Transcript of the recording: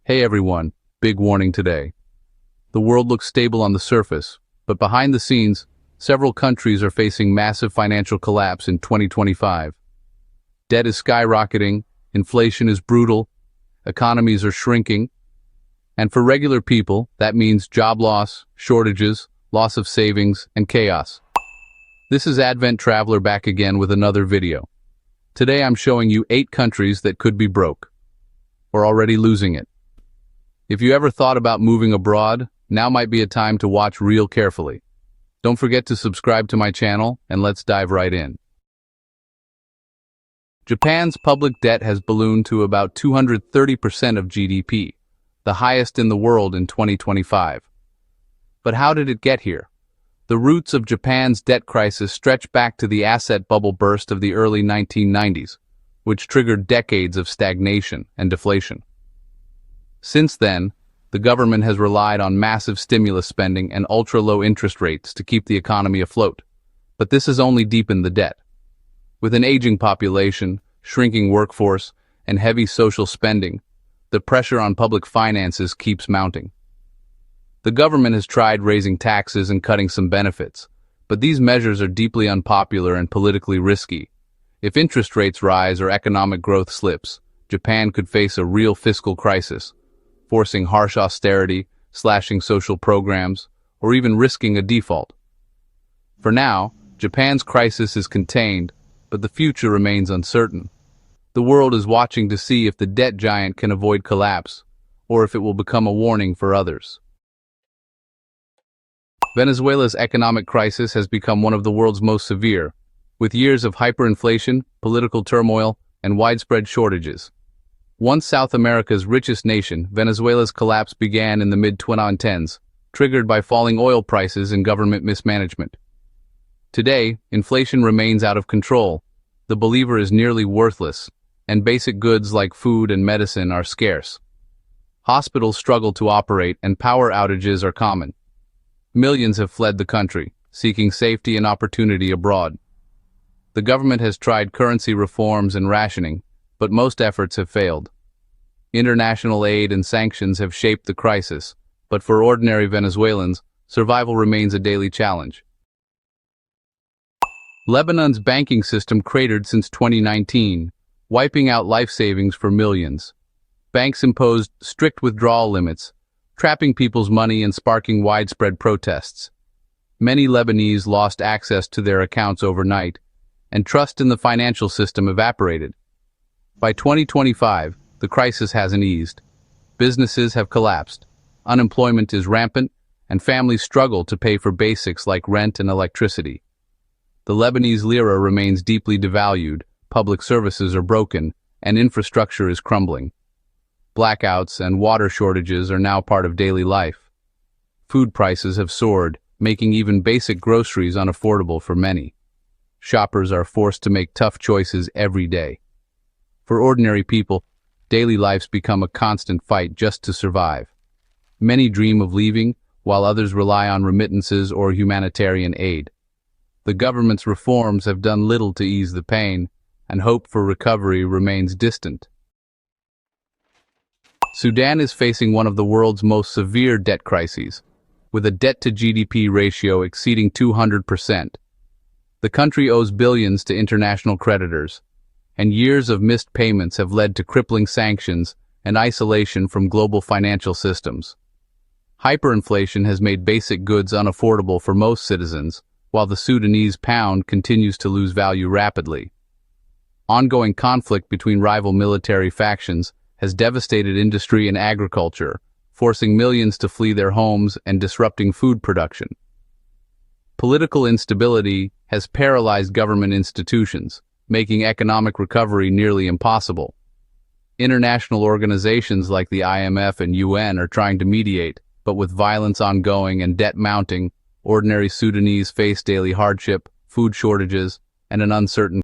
Hey everyone, big warning today. The world looks stable on the surface, but behind the scenes, several countries are facing massive financial collapse in 2025. Debt is skyrocketing, inflation is brutal, economies are shrinking, and for regular people, that means job loss, shortages, loss of savings, and chaos. This is Advent Traveler back again with another video. Today I'm showing you 8 countries that could be broke, or already losing it. If you ever thought about moving abroad, now might be a time to watch real carefully. Don't forget to subscribe to my channel, and let's dive right in. Japan's public debt has ballooned to about 230% of GDP, the highest in the world in 2025. But how did it get here? The roots of Japan's debt crisis stretch back to the asset bubble burst of the early 1990s, which triggered decades of stagnation and deflation. Since then, the government has relied on massive stimulus spending and ultra-low interest rates to keep the economy afloat. But this has only deepened the debt. With an aging population, shrinking workforce, and heavy social spending, the pressure on public finances keeps mounting. The government has tried raising taxes and cutting some benefits, but these measures are deeply unpopular and politically risky. If interest rates rise or economic growth slips, Japan could face a real fiscal crisis, forcing harsh austerity, slashing social programs, or even risking a default. For now, Japan's crisis is contained, but the future remains uncertain. The world is watching to see if the debt giant can avoid collapse, or if it will become a warning for others. Venezuela's economic crisis has become one of the world's most severe, with years of hyperinflation, political turmoil, and widespread shortages. Once South America's richest nation, Venezuela's collapse began in the mid-2010s, triggered by falling oil prices and government mismanagement. Today, inflation remains out of control, the bolívar is nearly worthless, and basic goods like food and medicine are scarce. Hospitals struggle to operate and power outages are common. Millions have fled the country, seeking safety and opportunity abroad. The government has tried currency reforms and rationing, but most efforts have failed. International aid and sanctions have shaped the crisis, but for ordinary Venezuelans, survival remains a daily challenge. Lebanon's banking system cratered since 2019, wiping out life savings for millions. Banks imposed strict withdrawal limits, trapping people's money and sparking widespread protests. Many Lebanese lost access to their accounts overnight, and trust in the financial system evaporated. By 2025, the crisis hasn't eased. Businesses have collapsed, unemployment is rampant, and families struggle to pay for basics like rent and electricity. The Lebanese lira remains deeply devalued, public services are broken, and infrastructure is crumbling. Blackouts and water shortages are now part of daily life. Food prices have soared, making even basic groceries unaffordable for many. Shoppers are forced to make tough choices every day. For ordinary people, daily lives become a constant fight just to survive. Many dream of leaving, while others rely on remittances or humanitarian aid. The government's reforms have done little to ease the pain, and hope for recovery remains distant. Sudan is facing one of the world's most severe debt crises, with a debt-to-GDP ratio exceeding 200%. The country owes billions to international creditors, and years of missed payments have led to crippling sanctions and isolation from global financial systems. Hyperinflation has made basic goods unaffordable for most citizens, while the Sudanese pound continues to lose value rapidly. Ongoing conflict between rival military factions has devastated industry and agriculture, forcing millions to flee their homes and disrupting food production. Political instability has paralyzed government institutions, making economic recovery nearly impossible. International organizations like the IMF and UN are trying to mediate, but with violence ongoing and debt mounting, ordinary Sudanese face daily hardship, food shortages, and an uncertain